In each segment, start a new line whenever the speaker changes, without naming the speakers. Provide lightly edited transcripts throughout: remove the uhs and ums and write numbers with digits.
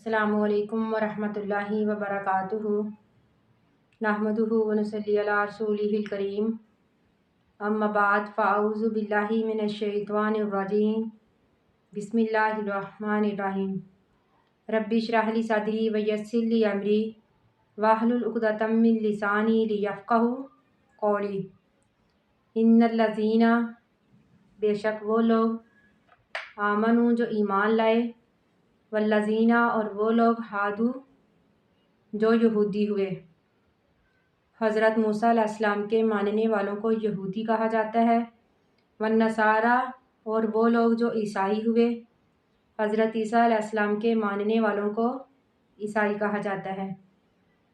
السلام علیکم ورحمۃ اللہ وبرکاتہ۔ نحمدہ ونصلی علی رسولہ الکریم، اما بعد فاعوذ باللہ من الشیطان الرجیم، بسم اللہ الرحمن الرحیم۔ رب اشرح لی صدری ویسر لی امری واحلل عقدۃ من لسانی لیفقہوا قولی۔ ان الذین، بے شک وہ لوگ، آمنوا جو ایمان لائے، والذین اور وہ لوگ، ہادو جو یہودی ہوئے۔ حضرت موسیٰ علیہ السلام کے ماننے والوں کو یہودی کہا جاتا ہے۔ والنصارى اور وہ لوگ جو عیسائی ہوئے۔ حضرت عیسیٰ علیہ السلام کے ماننے والوں کو عیسائی کہا جاتا ہے۔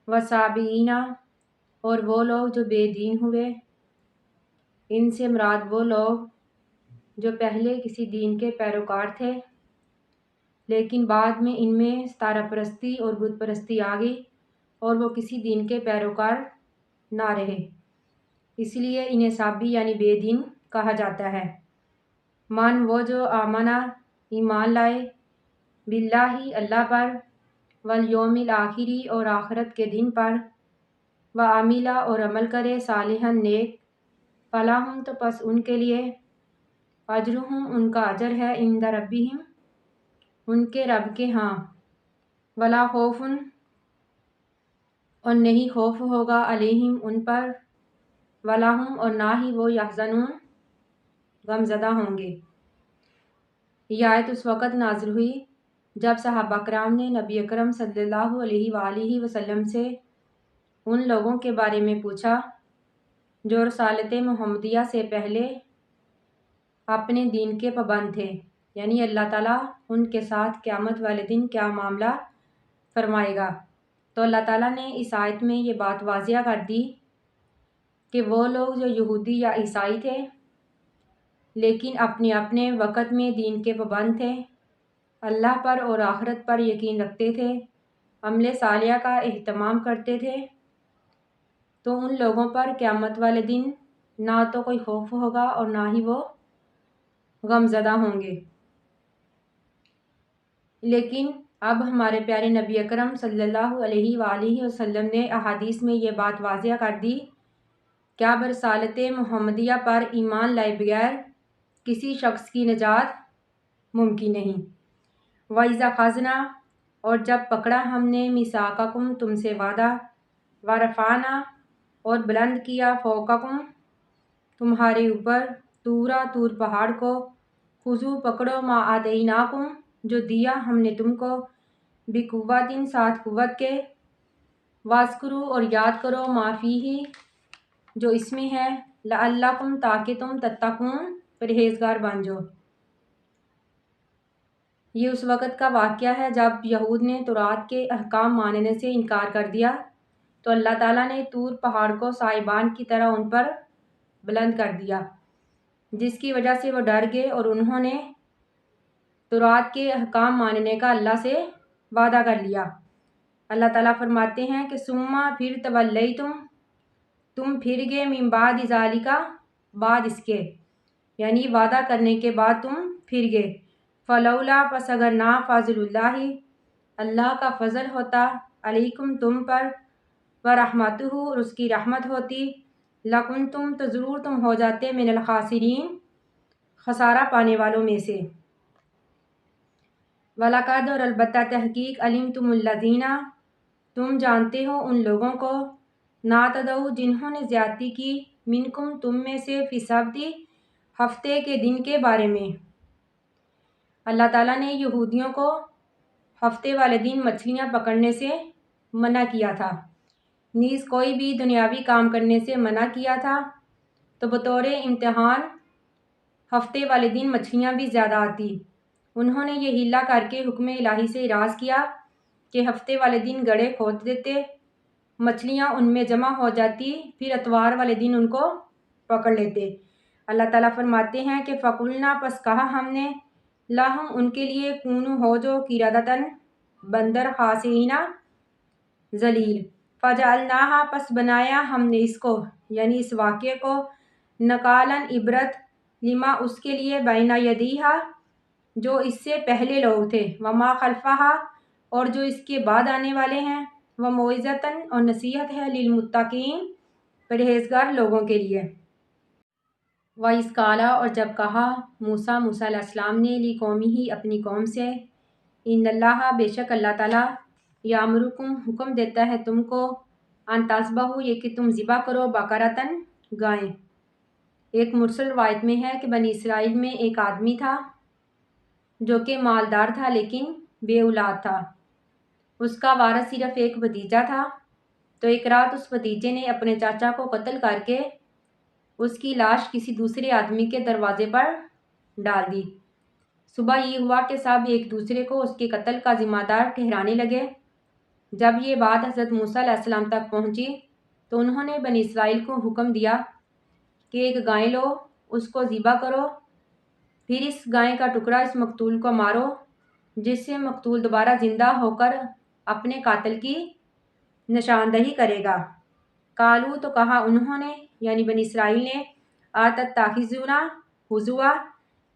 والصابئین اور وہ لوگ جو بے دین ہوئے۔ ان سے مراد وہ لوگ جو پہلے کسی دین کے پیروکار تھے، لیکن بعد میں ان میں ستارہ پرستی اور بت پرستی آ گئی اور وہ کسی دین کے پیروکار نہ رہے، اس لیے انہیں صابی یعنی بے دین کہا جاتا ہے۔ من وہ جو آمنا ایمان لائے، باللہ اللہ پر، والیوم الآخری اور آخرت کے دن پر، وعملا اور عمل کرے صالحا نیک، فلہم تو پس ان کے لیے، اجرہم ان کا اجر ہے، عند ربہم ان کے رب کے ہاں، ولا خوف اور نہیں خوف ہوگا، علیہم ان پر، ولا ہم اور نہ ہی وہ، یحزنون غمزدہ ہوں گے۔ یہ آیت اس وقت نازل ہوئی جب صحابہ کرام نے نبی اکرم صلی اللہ علیہ وآلہ وسلم سے ان لوگوں کے بارے میں پوچھا جو رسالت محمدیہ سے پہلے اپنے دین کے پابند تھے، یعنی اللہ تعالیٰ ان کے ساتھ قیامت والے دن کیا معاملہ فرمائے گا۔ تو اللہ تعالیٰ نے اس آیت میں یہ بات واضح کر دی کہ وہ لوگ جو یہودی یا عیسائی تھے لیکن اپنے اپنے وقت میں دین کے پابند تھے، اللہ پر اور آخرت پر یقین رکھتے تھے، عمل صالحہ کا اہتمام کرتے تھے، تو ان لوگوں پر قیامت والے دن نہ تو کوئی خوف ہوگا اور نہ ہی وہ غمزدہ ہوں گے۔ لیکن اب ہمارے پیارے نبی اکرم صلی اللہ علیہ وآلہ وسلم نے احادیث میں یہ بات واضح کر دی کہ اب رسالت محمدیہ پر ایمان لائے بغیر کسی شخص کی نجات ممکن نہیں۔ وَإِذَا أَخَذْنَا اور جب پکڑا ہم نے مِيثَاقَكُمْ تم سے وعدہ، وَرَفَعْنَا اور بلند کیا، فوقکم تمہارے اوپر، طور پہاڑ کو، خذوا پکڑو، ما آتیناکم جو دیا ہم نے تم کو، بقوۃ ساتھ قوت کے، واذکروا اور یاد کرو، ما فیہ جو اس میں ہے، لعلکم تاکہ تم تتقون پرہیزگار بن جاؤ۔ یہ اس وقت کا واقعہ ہے جب یہود نے تورات کے احکام ماننے سے انکار کر دیا، تو اللہ تعالیٰ نے طور پہاڑ کو سائبان کی طرح ان پر بلند کر دیا، جس کی وجہ سے وہ ڈر گئے اور انہوں نے تورات کے احکام ماننے کا اللہ سے وعدہ کر لیا۔ اللہ تعالیٰ فرماتے ہیں کہ ثم پھر تولیتم تم پھر گئے، من بعد ذالک بعد اس کے، یعنی وعدہ کرنے کے بعد تم پھر گئے، فلولا پس اگر نہ، فضل اللہ اللہ کا فضل ہوتا، علیکم تم پر، ورحمتہ اور اس کی رحمت ہوتی، لکنتم تو ضرور تم ہو جاتے، من الخاسرین خسارہ پانے والوں میں سے۔ وَلَقَدْ اور البتہ تحقیق، علمتم الذین تم جانتے ہو ان لوگوں کو، نعتدوا جنہوں نے زیادتی کی، منکم تم میں سے، فی السبت ہفتے کے دن کے بارے میں۔ اللہ تعالیٰ نے یہودیوں کو ہفتے والے دن مچھلیاں پکڑنے سے منع کیا تھا، نیز کوئی بھی دنیاوی کام کرنے سے منع کیا تھا، تو بطور امتحان ہفتے والے دن مچھلیاں بھی زیادہ آتی۔ انہوں نے یہ حیلہ کر کے حکم الہی سے اعراض کیا کہ ہفتے والے دن گڑھے کھود دیتے، مچھلیاں ان میں جمع ہو جاتی، پھر اتوار والے دن ان کو پکڑ لیتے۔ اللہ تعالیٰ فرماتے ہیں کہ فَقُلْنَا پس کہا ہم نے، لَهُمْ ان کے لیے، کونوا ہو جو، قِرَدَةً بندر، خاسئین ذلیل، فَجَعَلْنَاهَا پس بنایا ہم نے اس کو، یعنی اس واقعے کو، نَکَالًا عبرت، لما اس کے لیے، بین یدیہا جو اس سے پہلے لوگ تھے، وما خلفہا اور جو اس کے بعد آنے والے ہیں وہ موعظۃً اور نصیحت ہے للمتقین پرہیزگار لوگوں کے لیے۔ وَإِذْ قَالَ اور جب کہا موسیٰ علیہ السلام نے لِقَوْمِهِ اپنی قوم سے ان اللہ بے شک اللہ تعالیٰ یامرکم حکم دیتا ہے تم کو ان تذبحوا یہ کہ تم ذبح کرو بقرۃً گائیں۔ ایک مرسل روایت میں ہے کہ بنی اسرائیل میں ایک آدمی تھا جو کہ مالدار تھا لیکن بے اولاد تھا۔ اس کا وارث صرف ایک بھتیجا تھا، تو ایک رات اس بھتیجے نے اپنے چاچا کو قتل کر کے اس کی لاش کسی دوسرے آدمی کے دروازے پر ڈال دی۔ صبح یہ ہوا کہ سب ایک دوسرے کو اس کے قتل کا ذمہ دار ٹھہرانے لگے۔ جب یہ بات حضرت موسیٰ علیہ السلام تک پہنچی تو انہوں نے بنی اسرائیل کو حکم دیا کہ ایک گائے لو، اس کو ذبح کرو، پھر اس گائے کا ٹکڑا اس مقتول کو مارو، جس سے مقتول دوبارہ زندہ ہو کر اپنے قاتل کی نشاندہی کرے گا۔ قالو تو کہا انہوں نے یعنی بنی اسرائیل نے اتتخذونا ہزوا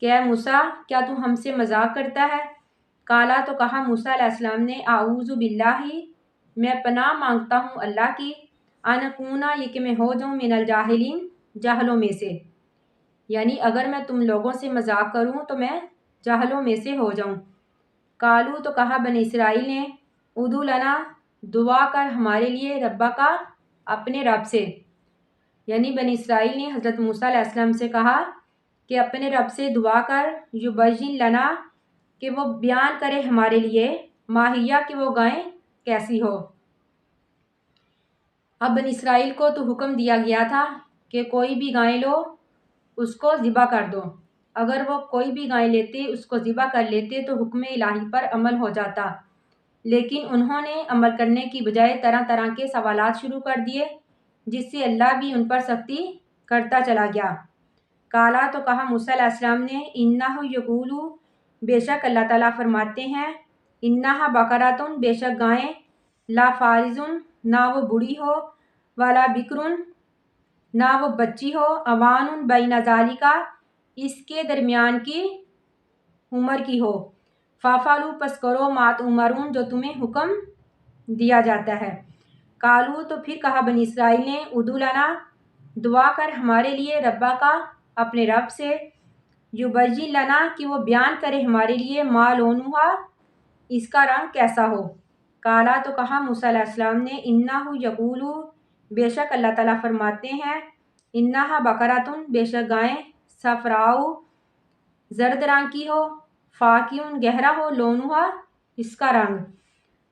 کہ اے موسیٰ کیا تو ہم سے مذاق کرتا ہے؟ قالا تو کہا موسیٰ علیہ السلام نے اعوذ باللہ میں پناہ مانگتا ہوں اللہ کی ان اکونا یہ کہ میں ہو جاؤں من الجاہلین جاہلوں میں سے، یعنی اگر میں تم لوگوں سے مذاق کروں تو میں جاہلوں میں سے ہو جاؤں۔ قالو تو کہا بنی اسرائیل نے ادعو لنا دعا کر ہمارے لیے ربا کا اپنے رب سے، یعنی بنی اسرائیل نے حضرت موسیٰ علیہ السلام سے کہا کہ اپنے رب سے دعا کر یبین لنا کہ وہ بیان کرے ہمارے لیے ماہیہ کہ وہ گائیں کیسی ہو۔ اب بنی اسرائیل کو تو حکم دیا گیا تھا کہ کوئی بھی گائے لو، اس کو ذبح کر دو۔ اگر وہ کوئی بھی گائے لیتے اس کو ذبح کر لیتے تو حکم الہی پر عمل ہو جاتا، لیکن انہوں نے عمل کرنے کی بجائے طرح طرح کے سوالات شروع کر دیے جس سے اللہ بھی ان پر سختی کرتا چلا گیا۔ قالا تو کہا موسیٰ علیہ السلام نے انہ یقول بے شک اللہ تعالیٰ فرماتے ہیں انہا بقرۃ بے شک گائیں لا فارض نہ وہ بوڑھی ہو ولا بکر نہ وہ بچی ہو اوان بین ذالک اس کے درمیان کی عمر کی ہو فافعلوا پس کرو ما تؤمرون جو تمہیں حکم دیا جاتا ہے۔ قالو تو پھر کہا بنی اسرائیل نے ادعو لنا دعا کر ہمارے لیے ربا کا اپنے رب سے یبین لنا کہ وہ بیان کرے ہمارے لیے ما لونہا اس کا رنگ کیسا ہو۔ قالا تو کہا موسیٰ علیہ السلام نے انہ یقول بے شک اللہ تعالیٰ فرماتے ہیں انہا بقرۃ بے شک گائیں صفراء زرد رنگ کی ہو فاقع گہرا ہو لونہا اس کا رنگ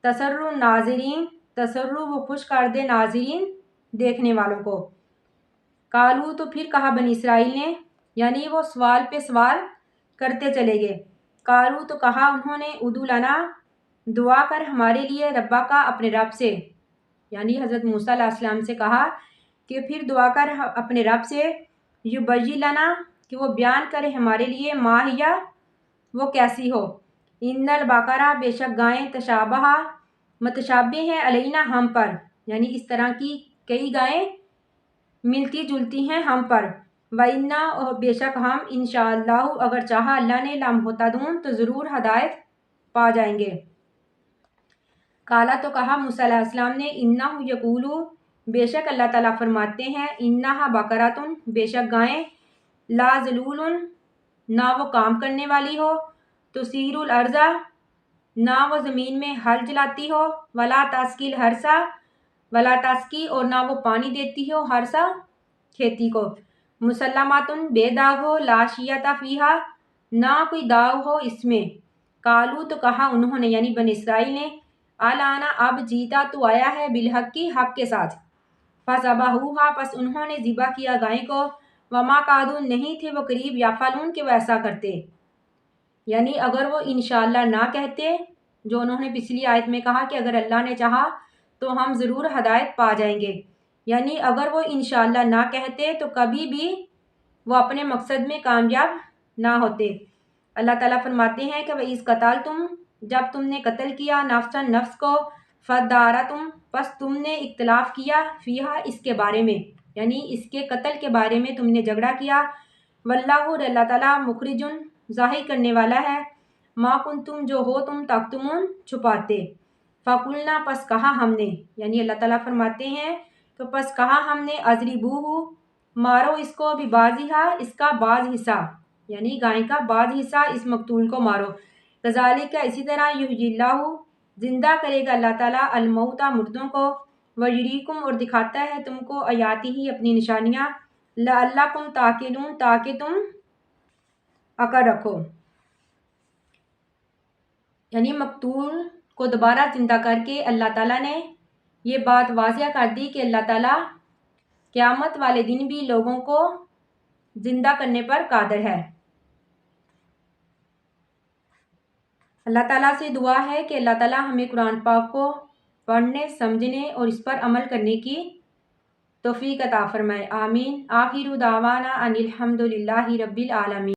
تسر الناظرین تسر وہ خوش کر دے ناظرین دیکھنے والوں کو۔ قالو تو پھر کہا بنی اسرائیل نے یعنی وہ سوال پہ سوال کرتے چلے گئے۔ قالو تو کہا انہوں نے ادعو لنا دعا کر ہمارے لیے ربا کا اپنے رب سے، یعنی حضرت موسیٰ علیہ السلام سے کہا کہ پھر دعا کر اپنے رب سے یبین لنا کہ وہ بیان کرے ہمارے لیے ماہیہ وہ کیسی ہو۔ ان البقرہ بے شک گائیں تشابہ متشابہ ہیں علینا ہم پر، یعنی اس طرح کی کئی گائیں ملتی جلتی ہیں ہم پر۔ وَإِنَّا اور بے شک ہم انشاءاللہ اگر چاہا اللہ نے لَمُہْتَدُونَ تو ضرور ہدایت پا جائیں گے۔ قالا تو کہا موسیٰ علیہ السلام نے انہ یقول بے شک اللہ تعالیٰ فرماتے ہیں انہا بقرۃ بے شک گائیں لا ذلول نہ وہ کام کرنے والی ہو تثیر الارض نہ وہ زمین میں ہل جلاتی ہو ولا تسقی الحرث ولا تسقی اور نہ وہ پانی دیتی ہو حرث کھیتی کو مسلمات بے داغ ہو لا شیۃ فیہا نہ کوئی داغ ہو اس میں۔ قالو تو کہا انہوں نے یعنی بنی اسرائیل نے الانا اب جیتا تو آیا ہے بالحق کی حق کے ساتھ فذبحوہا پس انہوں نے ذبح کیا گائے کو وما کادوا نہیں تھے وہ قریب یفعلون کہ وہ ایسا کرتے، یعنی اگر وہ انشاءاللہ نہ کہتے جو انہوں نے پچھلی آیت میں کہا کہ اگر اللہ نے چاہا تو ہم ضرور ہدایت پا جائیں گے، یعنی اگر وہ انشاءاللہ نہ کہتے تو کبھی بھی وہ اپنے مقصد میں کامیاب نہ ہوتے۔ اللہ تعالیٰ فرماتے ہیں کہ وَإِذْ قَتَلْتُمْ جب تم نے قتل کیا نفسا نفس کو فَادَّارَأْتُمْ پس تم نے اختلاف کیا فیہا اس کے بارے میں، یعنی اس کے قتل کے بارے میں تم نے جھگڑا کیا۔ واللہ اور اللہ تعالیٰ مخرج ظاہر کرنے والا ہے ما کنتم جو ہو تم تکتمون چھپاتے، فقلنا پس کہا ہم نے، یعنی اللہ تعالیٰ فرماتے ہیں تو پس کہا ہم نے اضربوہ مارو اس کو ببازیہا اس کا بعض حصہ، یعنی گائے کا بعض حصہ اس مقتول کو مارو، کذالک اسی طرح یحیی اللہ زندہ کرے گا اللہ تعالیٰ الموتیٰ مردوں کو، ویریکم اور دکھاتا ہے تم کو آیاتی ہی اپنی نشانیاں، لعلکم تعقلون تاکہ تم عقل رکھو، یعنی مقتول کو دوبارہ زندہ کر کے اللہ تعالیٰ نے یہ بات واضح کر دی کہ اللہ تعالیٰ قیامت والے دن بھی لوگوں کو زندہ کرنے پر قادر ہے۔ اللہ تعالیٰ سے دعا ہے کہ اللہ تعالیٰ ہمیں قرآن پاک کو پڑھنے، سمجھنے اور اس پر عمل کرنے کی توفیق عطا فرمائے، آمین۔ آخر دعوانا ان الحمد للہ رب العالمین۔